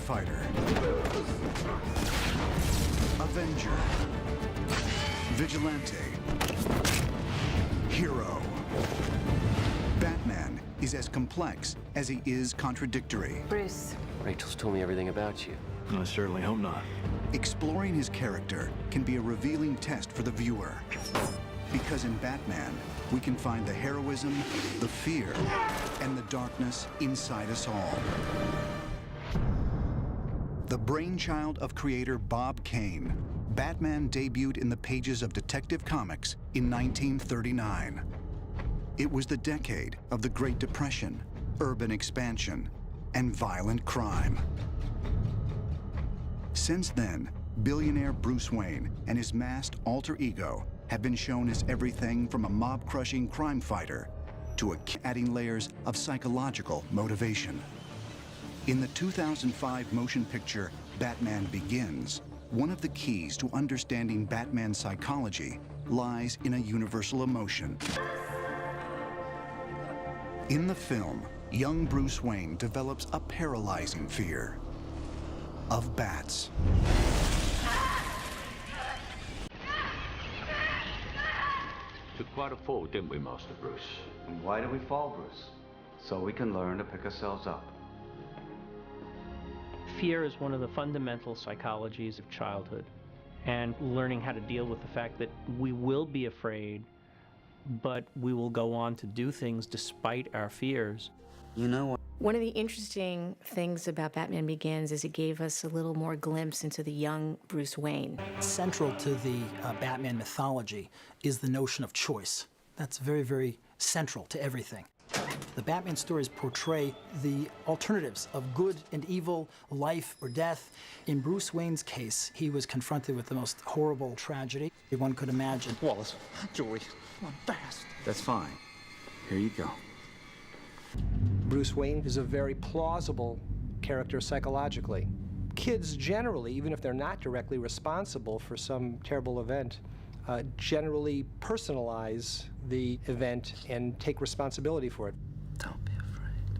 fighter, avenger, vigilante, hero. Batman is as complex as he is contradictory. Bruce. Rachel's told me everything about you. I certainly hope not. Exploring his character can be a revealing test for the viewer. Because in Batman, we can find the heroism, the fear, and the darkness inside us all. The brainchild of creator Bob Kane, Batman debuted in the pages of Detective Comics in 1939. It was the decade of the Great Depression, urban expansion, and violent crime. Since then, billionaire Bruce Wayne and his masked alter ego have been shown as everything from a mob-crushing crime fighter to adding layers of psychological motivation. In the 2005 motion picture Batman Begins, one of the keys to understanding Batman's psychology lies in a universal emotion. In the film, young Bruce Wayne develops a paralyzing fear of bats. Took quite a fall, didn't we, Master Bruce? And why do we fall, Bruce? So we can learn to pick ourselves up. Fear is one of the fundamental psychologies of childhood, and learning how to deal with the fact that we will be afraid, but we will go on to do things despite our fears. You know what? One of the interesting things about Batman Begins is it gave us a little more glimpse into the young Bruce Wayne. Central to the Batman mythology is the notion of choice. That's very, very central to everything. The Batman stories portray the alternatives of good and evil, life or death. In Bruce Wayne's case, he was confronted with the most horrible tragedy one could imagine. Wallace, Joey, come on, fast. That's fine. Here you go. Bruce Wayne is a very plausible character psychologically. Kids generally, even if they're not directly responsible for some terrible event, generally personalize the event and take responsibility for it. Don't be afraid.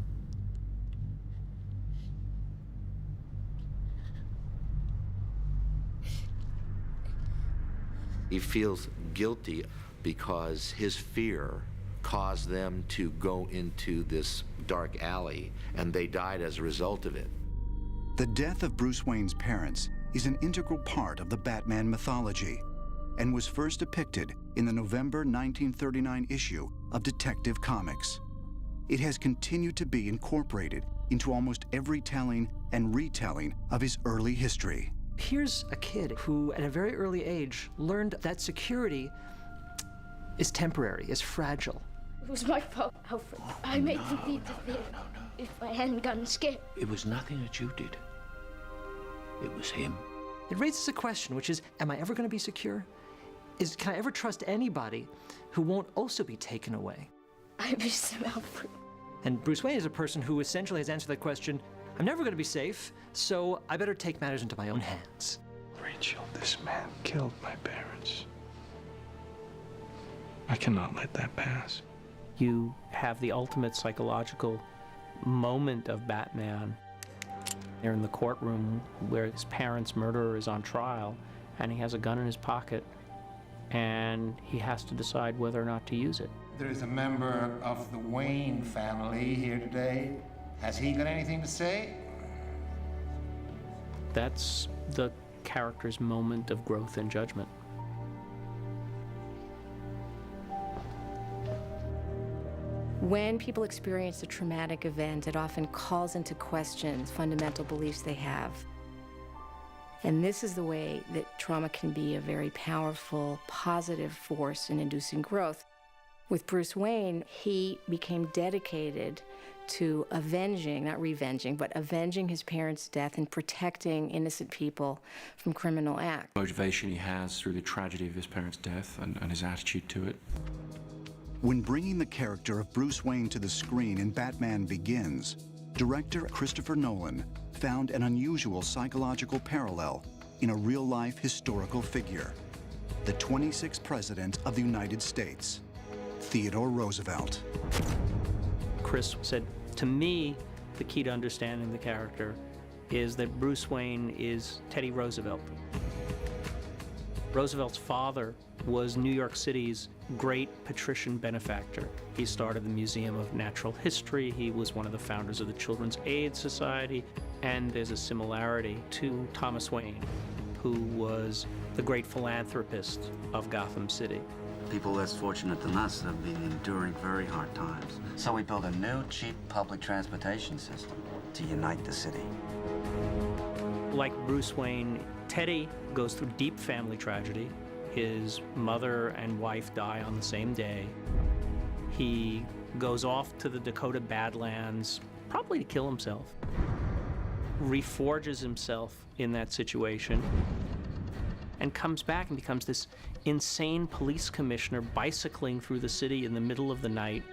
He feels guilty because his fear caused them to go into this dark alley, and they died as a result of it. The death of Bruce Wayne's parents is an integral part of the Batman mythology and was first depicted in the November 1939 issue of Detective Comics. It has continued to be incorporated into almost every telling and retelling of his early history. Here's a kid who, at a very early age, learned that security is temporary, is fragile. It was my fault, Alfred. I made them leave the theater. If I hadn't gotten scared. It was nothing that you did. It was him. It raises a question, which is, am I ever going to be secure? Can I ever trust anybody who won't also be taken away? I miss him, Alfred. And Bruce Wayne is a person who essentially has answered that question, I'm never going to be safe, so I better take matters into my own hands. Rachel, this man killed my parents. I cannot let that pass. You have the ultimate psychological moment of Batman. They're in the courtroom where his parents' murderer is on trial, and he has a gun in his pocket, and he has to decide whether or not to use it. There's a member of the Wayne family here today. Has he got anything to say? That's the character's moment of growth and judgment. When people experience a traumatic event, it often calls into question fundamental beliefs they have. And this is the way that trauma can be a very powerful, positive force in inducing growth. With Bruce Wayne, he became dedicated to avenging, not revenging, but avenging his parents' death and protecting innocent people from criminal acts. Motivation he has through the tragedy of his parents' death and his attitude to it. When bringing the character of Bruce Wayne to the screen in Batman Begins, director Christopher Nolan found an unusual psychological parallel in a real-life historical figure, the 26th President of the United States, Theodore Roosevelt. Chris said, to me, the key to understanding the character is that Bruce Wayne is Teddy Roosevelt. Roosevelt's father was New York City's great patrician benefactor. He started the Museum of Natural History. He was one of the founders of the Children's Aid Society. And there's a similarity to Thomas Wayne, who was the great philanthropist of Gotham City. People less fortunate than us have been enduring very hard times. So we built a new, cheap public transportation system to unite the city. Like Bruce Wayne, Teddy goes through deep family tragedy. His mother and wife die on the same day. He goes off to the Dakota Badlands, probably to kill himself. Reforges himself in that situation and comes back and becomes this insane police commissioner bicycling through the city in the middle of the night.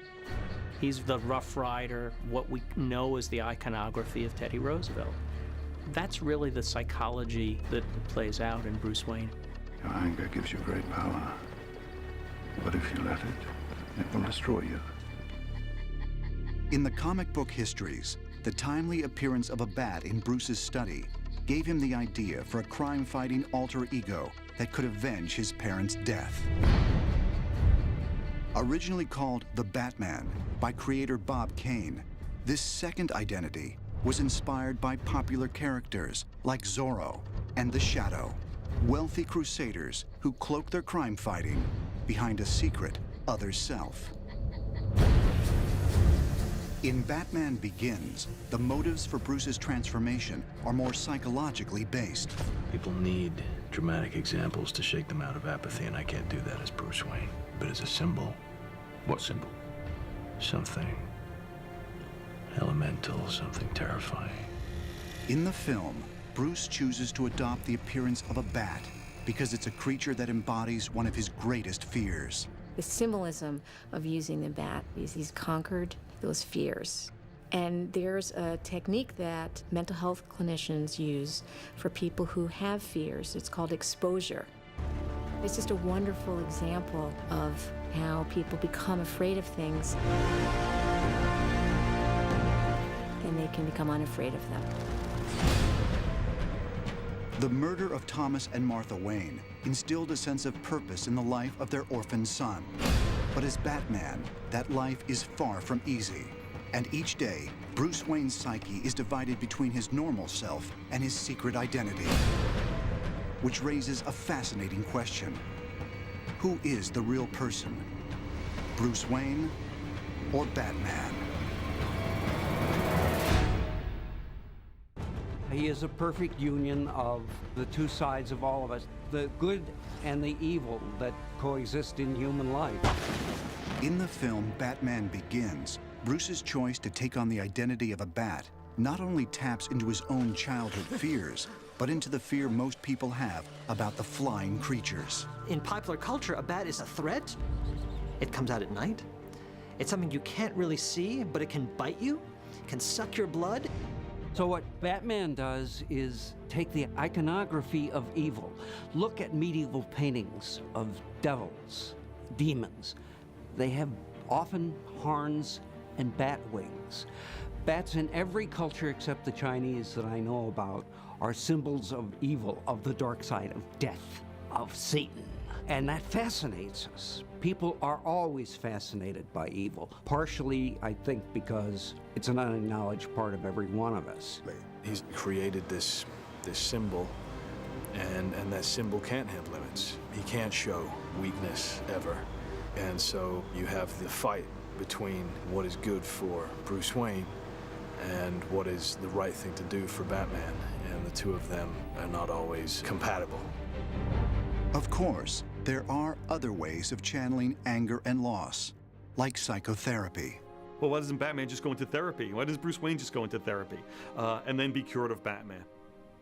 He's the Rough Rider, what we know as the iconography of Teddy Roosevelt. That's really the psychology that plays out in Bruce Wayne. Your anger gives you great power. But if you let it, it will destroy you. In the comic book histories, the timely appearance of a bat in Bruce's study gave him the idea for a crime-fighting alter ego that could avenge his parents' death. Originally called the Batman by creator Bob Kane, this second identity was inspired by popular characters like Zorro and the Shadow, wealthy crusaders who cloak their crime fighting behind a secret other self. In Batman Begins, the motives for Bruce's transformation are more psychologically based. People need dramatic examples to shake them out of apathy, and I can't do that as Bruce Wayne. But as a symbol. What symbol? Something elemental, something terrifying. In the film, Bruce chooses to adopt the appearance of a bat because it's a creature that embodies one of his greatest fears. The symbolism of using the bat is he's conquered those fears. And there's a technique that mental health clinicians use for people who have fears. It's called exposure. It's just a wonderful example of how people become afraid of things and they can become unafraid of them. The murder of Thomas and Martha Wayne instilled a sense of purpose in the life of their orphaned son. But as Batman, that life is far from easy. And each day, Bruce Wayne's psyche is divided between his normal self and his secret identity, which raises a fascinating question. Who is the real person? Bruce Wayne or Batman? He is a perfect union of the two sides of all of us, the good and the evil that coexist in human life. In the film Batman Begins, Bruce's choice to take on the identity of a bat not only taps into his own childhood fears, but into the fear most people have about the flying creatures. In popular culture, a bat is a threat. It comes out at night. It's something you can't really see, but it can bite you, can suck your blood. So what Batman does is take the iconography of evil. Look at medieval paintings of devils, demons. They have often horns and bat wings. Bats in every culture except the Chinese that I know about are symbols of evil, of the dark side, of death, of Satan. And that fascinates us. People are always fascinated by evil. Partially, I think, because it's an unacknowledged part of every one of us. He's created this symbol, and that symbol can't have limits. He can't show weakness ever. And so you have the fight between what is good for Bruce Wayne and what is the right thing to do for Batman. And the two of them are not always compatible. Of course, there are other ways of channeling anger and loss, like psychotherapy. Well, why doesn't Batman just go into therapy? Why does Bruce Wayne just go into therapy and then be cured of Batman?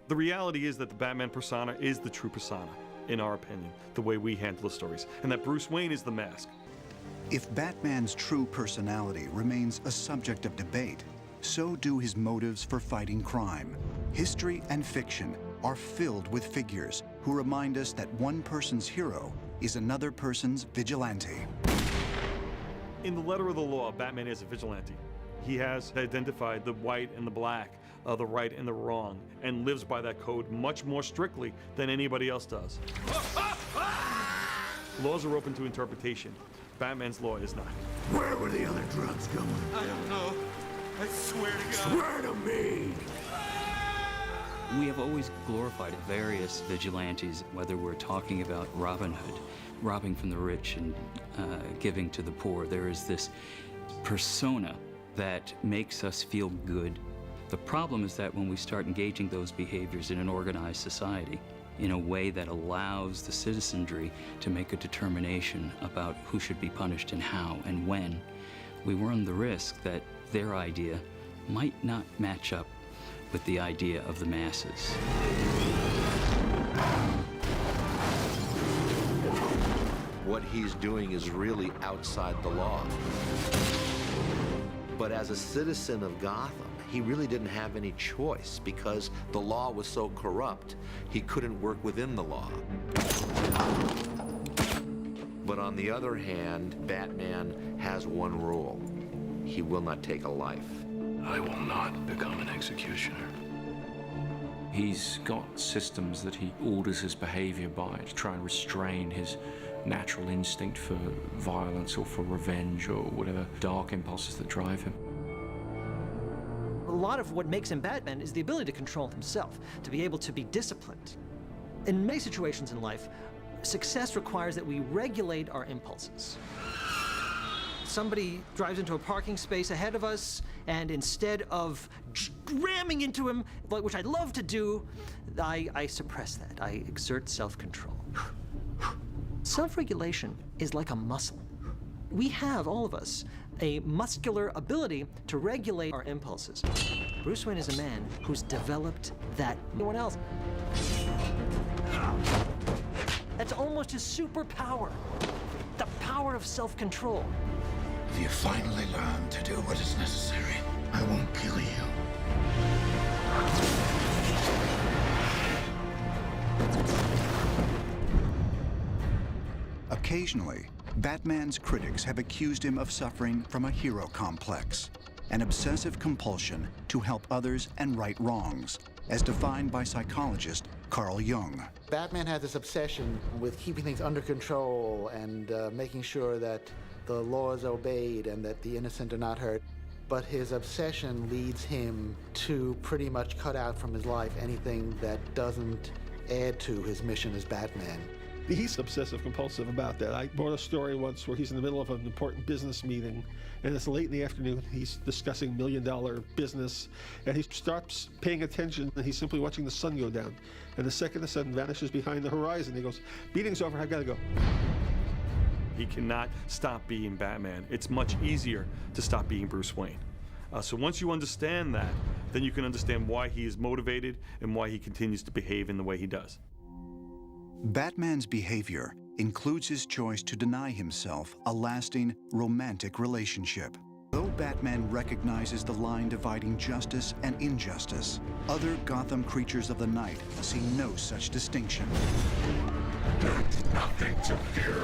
The reality is that the Batman persona is the true persona, in our opinion, the way we handle the stories, and that Bruce Wayne is the mask. If Batman's true personality remains a subject of debate, so do his motives for fighting crime. History and fiction are filled with figures who remind us that one person's hero is another person's vigilante. In the letter of the law, Batman is a vigilante. He has identified the white and the black the right and the wrong, and lives by that code much more strictly than anybody else does. Laws are open to interpretation. Batman's law is not. Where were the other drugs going? I don't know. I swear to God. Swear to me! We have always glorified various vigilantes, whether we're talking about Robin Hood, robbing from the rich and giving to the poor. There is this persona that makes us feel good. The problem is that when we start engaging those behaviors in an organized society, in a way that allows the citizenry to make a determination about who should be punished and how and when, we run the risk that their idea might not match up with the idea of the masses. What he's doing is really outside the law. But as a citizen of Gotham, he really didn't have any choice because the law was so corrupt, he couldn't work within the law. But on the other hand, Batman has one rule. He will not take a life. I will not become an executioner. He's got systems that he orders his behavior by to try and restrain his natural instinct for violence or for revenge or whatever dark impulses that drive him. A lot of what makes him Batman is the ability to control himself, to be able to be disciplined. In many situations in life, success requires that we regulate our impulses. Somebody drives into a parking space ahead of us, and instead of ramming into him, which I'd love to do, I suppress that. I exert self-control. Self-regulation is like a muscle. We have, all of us, a muscular ability to regulate our impulses. Bruce Wayne is a man who's developed that. No one else. That's almost his superpower. The power of self-control. If you finally learn to do what is necessary, I won't kill you. Occasionally, Batman's critics have accused him of suffering from a hero complex, an obsessive compulsion to help others and right wrongs, as defined by psychologist Carl Jung. Batman has this obsession with keeping things under control and making sure that the law is obeyed and that the innocent are not hurt. But his obsession leads him to pretty much cut out from his life anything that doesn't add to his mission as Batman. He's obsessive-compulsive about that. I bought a story once where he's in the middle of an important business meeting, and it's late in the afternoon. He's discussing million-dollar business, and he stops paying attention, and he's simply watching the sun go down. And the second the sun vanishes behind the horizon, he goes, "Meeting's over, I've got to go." He cannot stop being Batman. It's much easier to stop being Bruce Wayne. So once you understand that, then you can understand why he is motivated and why he continues to behave in the way he does. Batman's behavior includes his choice to deny himself a lasting romantic relationship. Though Batman recognizes the line dividing justice and injustice, other Gotham creatures of the night see no such distinction. There's nothing to fear.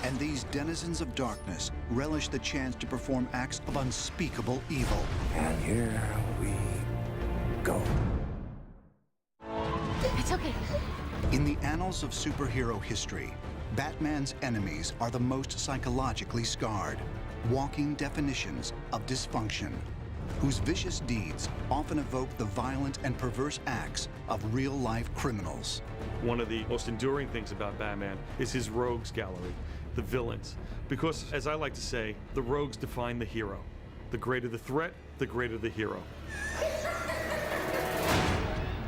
And these denizens of darkness relish the chance to perform acts of unspeakable evil. And here we go. It's okay. In the annals of superhero history, Batman's enemies are the most psychologically scarred, walking definitions of dysfunction, whose vicious deeds often evoke the violent and perverse acts of real-life criminals. One of the most enduring things about Batman is his rogues gallery, the villains. Because, as I like to say, the rogues define the hero. The greater the threat, the greater the hero.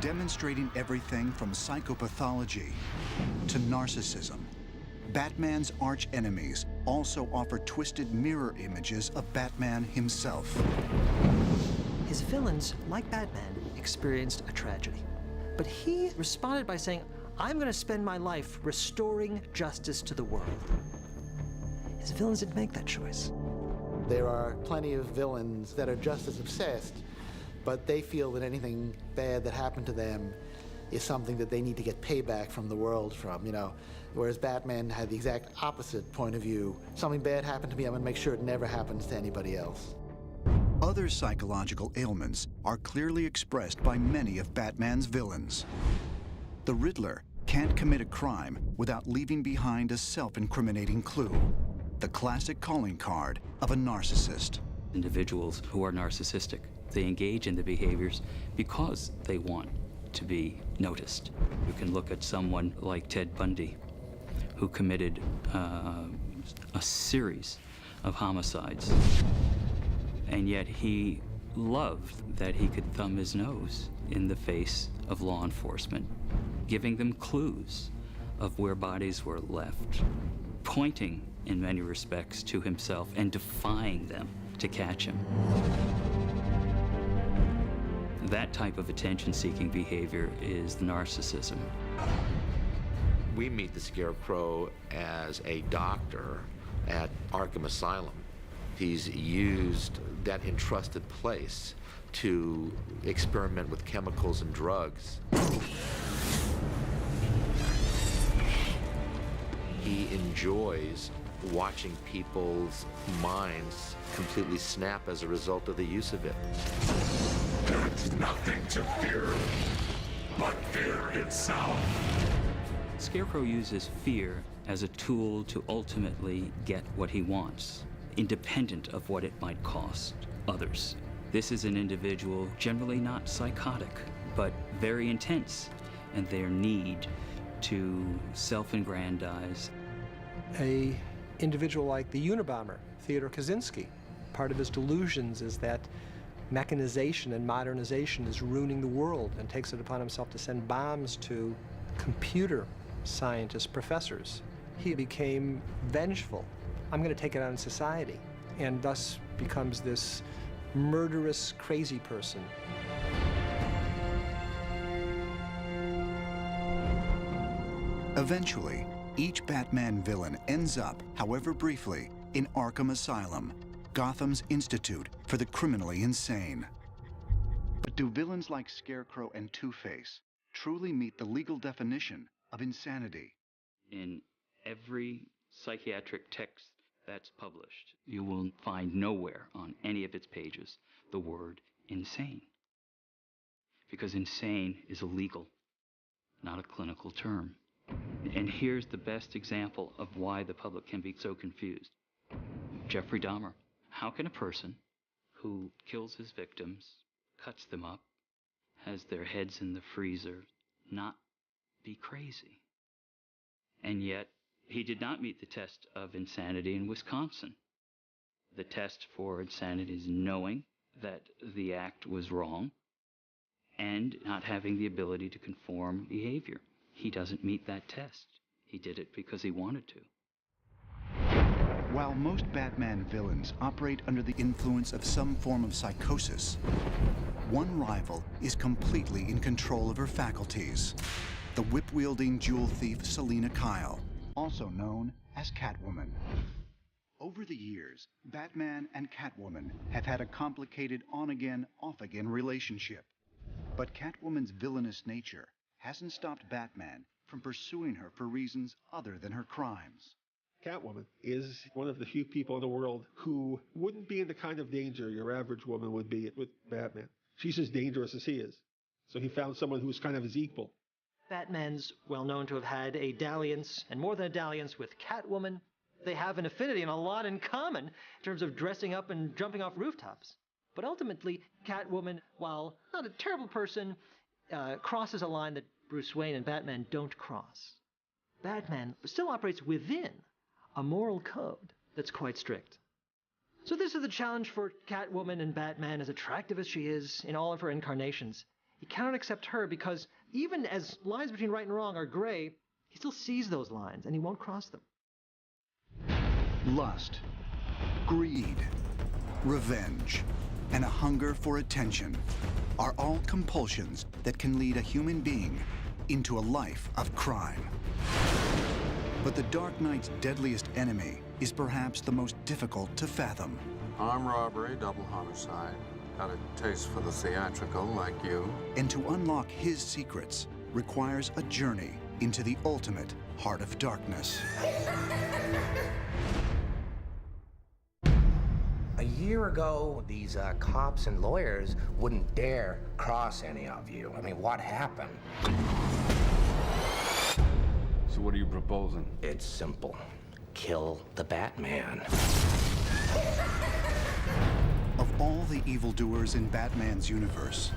Demonstrating everything from psychopathology to narcissism, Batman's arch-enemies also offer twisted mirror images of Batman himself. His villains, like Batman, experienced a tragedy. But he responded by saying, "I'm going to spend my life restoring justice to the world." His villains didn't make that choice. There are plenty of villains that are just as obsessed, but they feel that anything bad that happened to them is something that they need to get payback from the world from, you know. Whereas Batman had the exact opposite point of view. Something bad happened to me, I'm gonna make sure it never happens to anybody else. Other psychological ailments are clearly expressed by many of Batman's villains. The Riddler can't commit a crime without leaving behind a self-incriminating clue, the classic calling card of a narcissist. Individuals who are narcissistic, they engage in the behaviors because they want to be noticed. You can look at someone like Ted Bundy, who committed a series of homicides, and yet he loved that he could thumb his nose in the face of law enforcement, giving them clues of where bodies were left, pointing in many respects to himself and defying them to catch him. That type of attention-seeking behavior is narcissism. We meet the Scarecrow as a doctor at Arkham Asylum. He's used that entrusted place to experiment with chemicals and drugs. He enjoys watching people's minds completely snap as a result of the use of it. There's nothing to fear but fear itself. Scarecrow uses fear as a tool to ultimately get what he wants, independent of what it might cost others. This is an individual generally not psychotic, but very intense in their need to self-aggrandize. A individual like the Unabomber, Theodore Kaczynski, part of his delusions is that mechanization and modernization is ruining the world, and takes it upon himself to send bombs to computer scientists, professors. He became vengeful. I'm going to take it on society, and thus becomes this murderous, crazy person. Eventually, each Batman villain ends up, however briefly, in Arkham Asylum, Gotham's institute for the criminally insane. But do villains like Scarecrow and Two-Face truly meet the legal definition of insanity? In every psychiatric text that's published, you will find nowhere on any of its pages the word insane. Because insane is a legal, not a clinical term. And here's the best example of why the public can be so confused. Jeffrey Dahmer. How can a person who kills his victims, cuts them up, has their heads in the freezer, not be crazy? And yet, he did not meet the test of insanity in Wisconsin. The test for insanity is knowing that the act was wrong and not having the ability to conform behavior. He doesn't meet that test. He did it because he wanted to. While most Batman villains operate under the influence of some form of psychosis, one rival is completely in control of her faculties. The whip-wielding jewel thief Selina Kyle, also known as Catwoman. Over the years, Batman and Catwoman have had a complicated on-again, off-again relationship. But Catwoman's villainous nature hasn't stopped Batman from pursuing her for reasons other than her crimes. Catwoman is one of the few people in the world who wouldn't be in the kind of danger your average woman would be with Batman. She's as dangerous as he is. So he found someone who's kind of his equal. Batman's well known to have had a dalliance, and more than a dalliance, with Catwoman. They have an affinity and a lot in common in terms of dressing up and jumping off rooftops. But ultimately, Catwoman, while not a terrible person, crosses a line that Bruce Wayne and Batman don't cross. Batman still operates within a moral code that's quite strict. So this is the challenge for Catwoman and Batman, as attractive as she is in all of her incarnations. He cannot accept her because even as lines between right and wrong are gray, he still sees those lines and he won't cross them. Lust, greed, revenge, and a hunger for attention are all compulsions that can lead a human being into a life of crime. But the Dark Knight's deadliest enemy is perhaps the most difficult to fathom. Armed robbery, double homicide. Got a taste for the theatrical like you. And to unlock his secrets requires a journey into the ultimate heart of darkness. A year ago, these cops and lawyers wouldn't dare cross any of you. I mean, what happened? So what are you proposing? It's simple. Kill the Batman. Of all the evildoers in Batman's universe,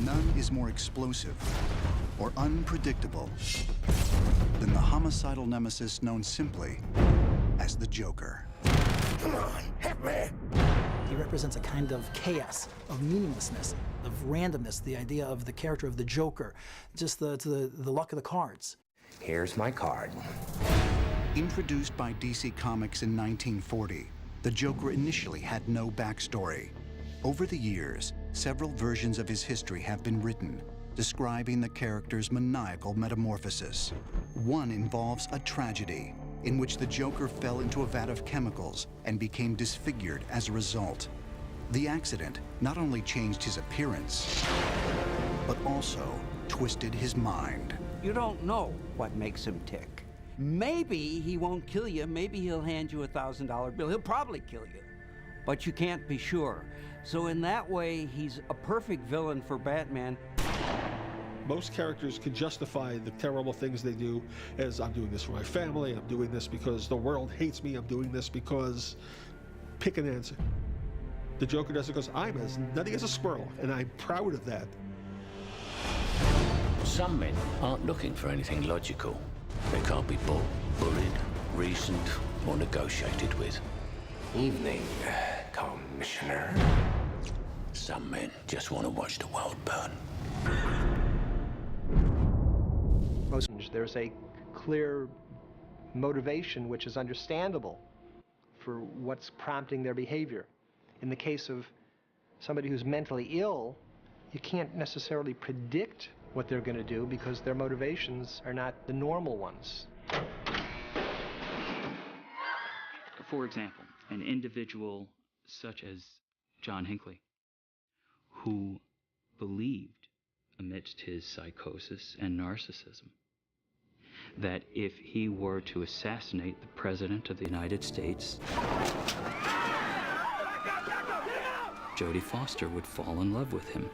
none is more explosive or unpredictable than the homicidal nemesis known simply as the Joker. Come on, hit me! He represents a kind of chaos, of meaninglessness, of randomness, the idea of the character of the Joker, just the luck of the cards. Here's my card. Introduced by DC Comics in 1940, the Joker initially had no backstory. Over the years, several versions of his history have been written, describing the character's maniacal metamorphosis. One involves a tragedy, in which the Joker fell into a vat of chemicals and became disfigured as a result. The accident not only changed his appearance, but also twisted his mind. You don't know what makes him tick. Maybe he won't kill you. Maybe he'll hand you a $1,000 bill. He'll probably kill you, but you can't be sure. So in that way, he's a perfect villain for Batman. Most characters can justify the terrible things they do as, I'm doing this for my family, I'm doing this because the world hates me, I'm doing this because... pick an answer. The Joker does it because I'm as nutty as a squirrel, and I'm proud of that. Some men aren't looking for anything logical. They can't be bought, bullied, reasoned, or negotiated with. Evening, Commissioner. Some men just want to watch the world burn. There's a clear motivation which is understandable for what's prompting their behavior. In the case of somebody who's mentally ill, you can't necessarily predict what they're going to do because their motivations are not the normal ones. For example, an individual such as John Hinckley, who believed, amidst his psychosis and narcissism, that if he were to assassinate the President of the United States, Jodie Foster would fall in love with him.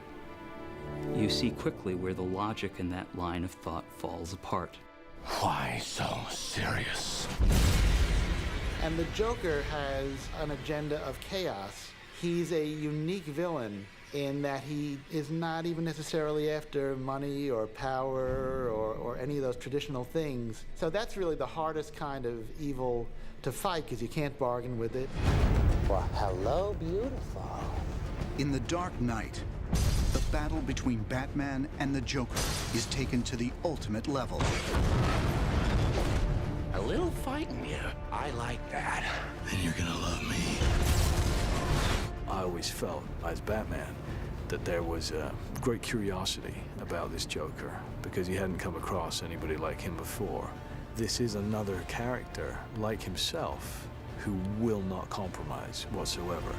You see quickly where the logic in that line of thought falls apart. Why so serious? And the Joker has an agenda of chaos. He's a unique villain in that he is not even necessarily after money or power or any of those traditional things. So that's really the hardest kind of evil to fight because you can't bargain with it. Well, hello, beautiful. In The Dark Knight, the battle between Batman and the Joker is taken to the ultimate level. A little fighting here. I like that. Then you're gonna love me. I always felt, as Batman, that there was a great curiosity about this Joker because he hadn't come across anybody like him before. This is another character like himself who will not compromise whatsoever.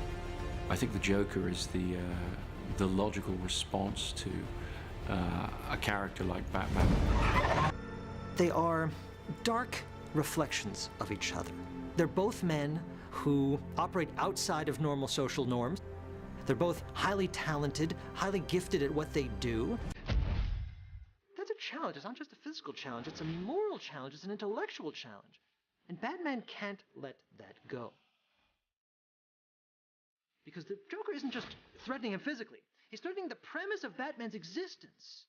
I think the Joker is the logical response to a character like Batman. They are dark reflections of each other. They're both men who operate outside of normal social norms. They're both highly talented, highly gifted at what they do. That's a challenge. It's not just a physical challenge. It's a moral challenge. It's an intellectual challenge. And Batman can't let that go. Because the Joker isn't just threatening him physically. He's threatening the premise of Batman's existence.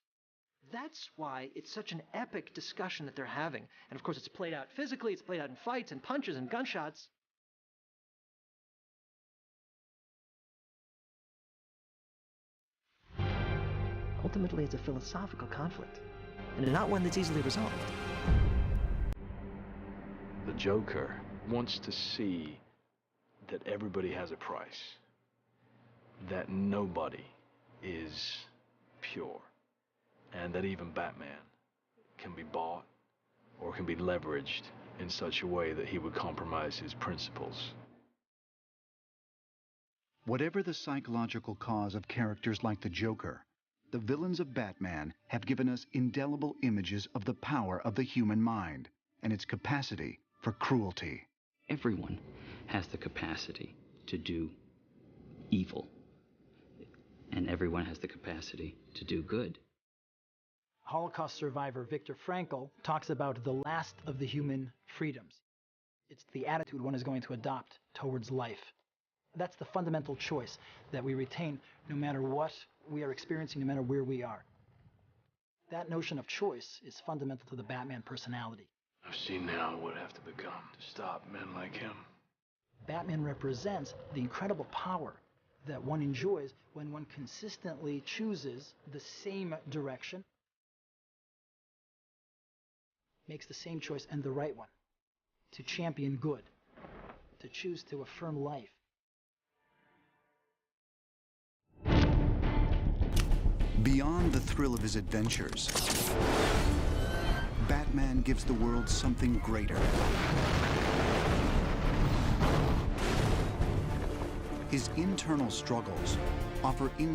That's why it's such an epic discussion that they're having. And of course, it's played out physically. It's played out in fights and punches and gunshots. Ultimately, it's a philosophical conflict, and not one that's easily resolved. The Joker wants to see that everybody has a price, that nobody is pure, and that even Batman can be bought or can be leveraged in such a way that he would compromise his principles. Whatever the psychological cause of characters like the Joker, the villains of Batman have given us indelible images of the power of the human mind and its capacity for cruelty. Everyone has the capacity to do evil, and everyone has the capacity to do good. Holocaust survivor Viktor Frankl talks about the last of the human freedoms. It's the attitude one is going to adopt towards life. That's the fundamental choice that we retain no matter what we are experiencing, no matter where we are. That notion of choice is fundamental to the Batman personality. I've seen now what I have to become to stop men like him. Batman represents the incredible power that one enjoys when one consistently chooses the same direction, makes the same choice and the right one, to champion good, to choose to affirm life. Beyond the thrill of his adventures, Batman gives the world something greater. His internal struggles offer